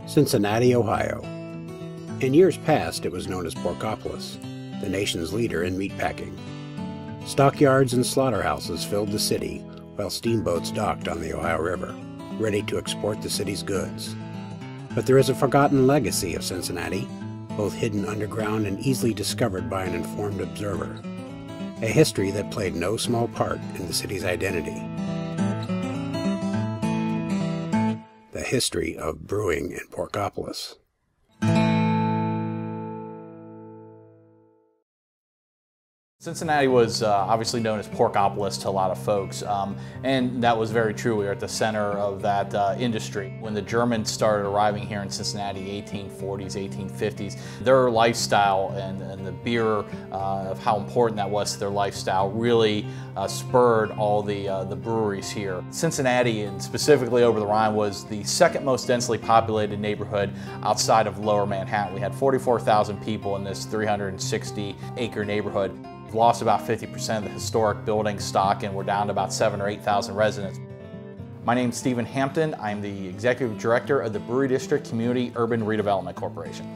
Cincinnati, Ohio. In years past, it was known as Porkopolis, the nation's leader in meatpacking. Stockyards and slaughterhouses filled the city, while steamboats docked on the Ohio River, ready to export the city's goods. But there is a forgotten legacy of Cincinnati, both hidden underground and easily discovered by an informed observer. A history that played no small part in the city's identity. The history of brewing in Porkopolis. Cincinnati was obviously known as Porkopolis to a lot of folks, and that was very true. We were at the center of that industry. When the Germans started arriving here in Cincinnati, 1840s, 1850s, their lifestyle and the beer, of how important that was to their lifestyle, really spurred all the breweries here. Cincinnati, and specifically over-the-Rhine, was the second most densely populated neighborhood outside of Lower Manhattan. We had 44,000 people in this 360-acre neighborhood. We've lost about 50% of the historic building stock, and we're down to about 7,000 or 8,000 residents. My name is Stephen Hampton. I'm the Executive Director of the Brewery District Community Urban Redevelopment Corporation.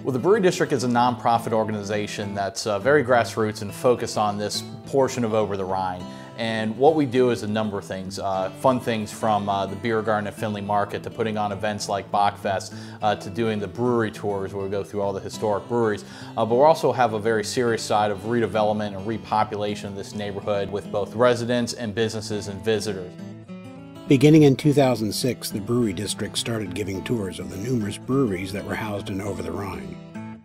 Well, the Brewery District is a nonprofit organization that's very grassroots and focused on this portion of Over-the-Rhine. And what we do is a number of things, fun things from the beer garden at Findlay Market to putting on events like Bachfest to doing the brewery tours where we go through all the historic breweries. But we also have a very serious side of redevelopment and repopulation of this neighborhood with both residents and businesses and visitors. Beginning in 2006, the Brewery District started giving tours of the numerous breweries that were housed in Over-the-Rhine.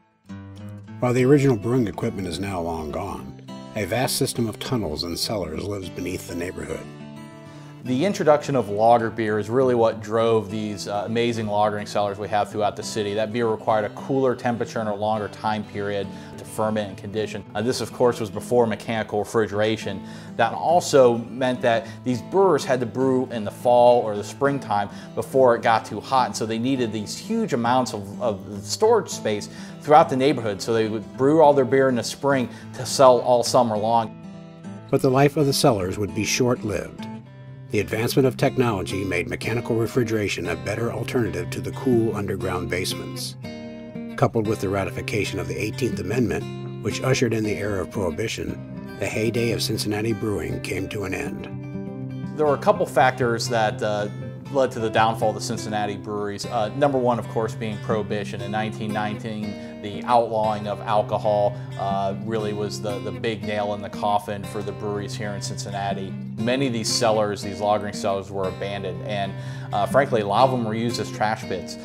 While the original brewing equipment is now long gone, a vast system of tunnels and cellars lives beneath the neighborhood. The introduction of lager beer is really what drove these amazing lagering cellars we have throughout the city. That beer required a cooler temperature and a longer time period to ferment and condition. This, of course, was before mechanical refrigeration. That also meant that these brewers had to brew in the fall or the springtime before it got too hot, and so they needed these huge amounts of storage space throughout the neighborhood, so they would brew all their beer in the spring to sell all summer long. But the life of the cellars would be short-lived. The advancement of technology made mechanical refrigeration a better alternative to the cool underground basements. Coupled with the ratification of the 18th Amendment, which ushered in the era of Prohibition, the heyday of Cincinnati brewing came to an end. There were a couple factors that led to the downfall of the Cincinnati breweries. Number one, of course, being Prohibition. In 1919, the outlawing of alcohol really was the big nail in the coffin for the breweries here in Cincinnati. Many of these cellars, these lagering cellars, were abandoned, and frankly, a lot of them were used as trash pits.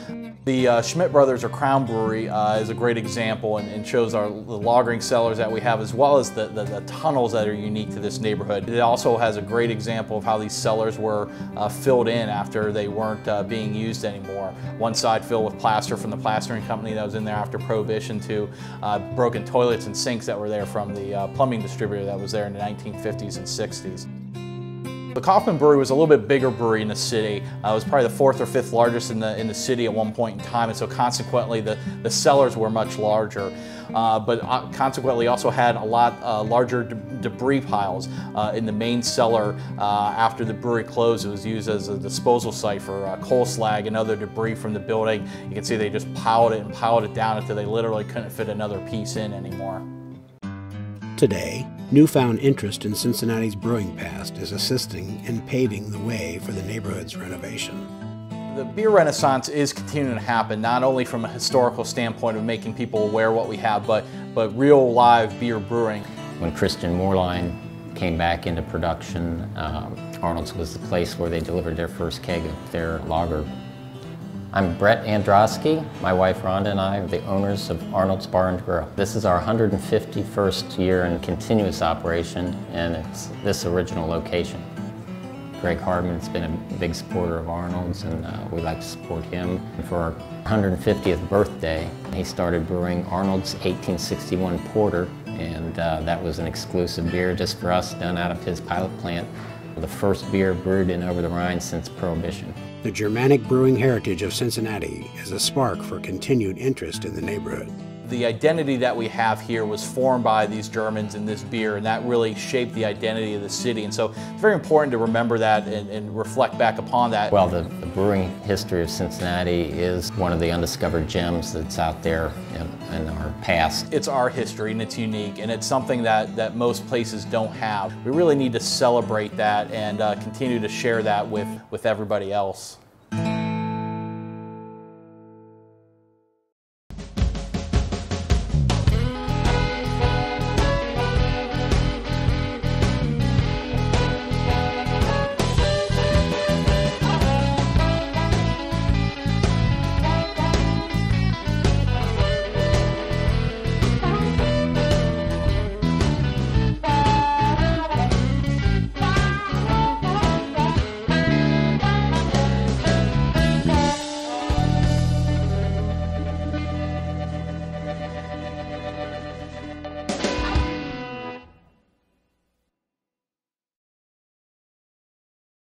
The Schmidt Brothers or Crown Brewery is a great example and shows the lagering cellars that we have, as well as the tunnels that are unique to this neighborhood. It also has a great example of how these cellars were filled in after they weren't being used anymore. One side filled with plaster from the plastering company that was in there after Prohibition, to broken toilets and sinks that were there from the plumbing distributor that was there in the 1950s and 60s. The Kaufman Brewery was a little bit bigger brewery in the city. It was probably the 4th or 5th largest in the city at one point in time, and so consequently the cellars were much larger. But consequently also had a lot larger debris piles in the main cellar. After the brewery closed, it was used as a disposal site for coal slag and other debris from the building. You can see they just piled it down until they literally couldn't fit another piece in anymore. Today, newfound interest in Cincinnati's brewing past is assisting in paving the way for the neighborhood's renovation. The beer renaissance is continuing to happen, not only from a historical standpoint of making people aware of what we have, but real live beer brewing. When Christian Moorline came back into production, Arnold's was the place where they delivered their first keg of their lager. I'm Bret Androski. My wife Rhonda and I are the owners of Arnold's Bar and Grill. This is our 151st year in continuous operation, and it's this original location. Greg Hardman's been a big supporter of Arnold's, and we like to support him. And for our 150th birthday, he started brewing Arnold's 1861 Porter, and that was an exclusive beer just for us, done out of his pilot plant. The first beer brewed in Over-the-Rhine since Prohibition. The Germanic brewing heritage of Cincinnati is a spark for continued interest in the neighborhood. the identity that we have here was formed by these Germans and this beer, and that really shaped the identity of the city. And so it's very important to remember that and reflect back upon that. Well, the brewing history of Cincinnati is one of the undiscovered gems that's out there in our past. It's our history and it's unique, and it's something that most places don't have. We really need to celebrate that and continue to share that with everybody else.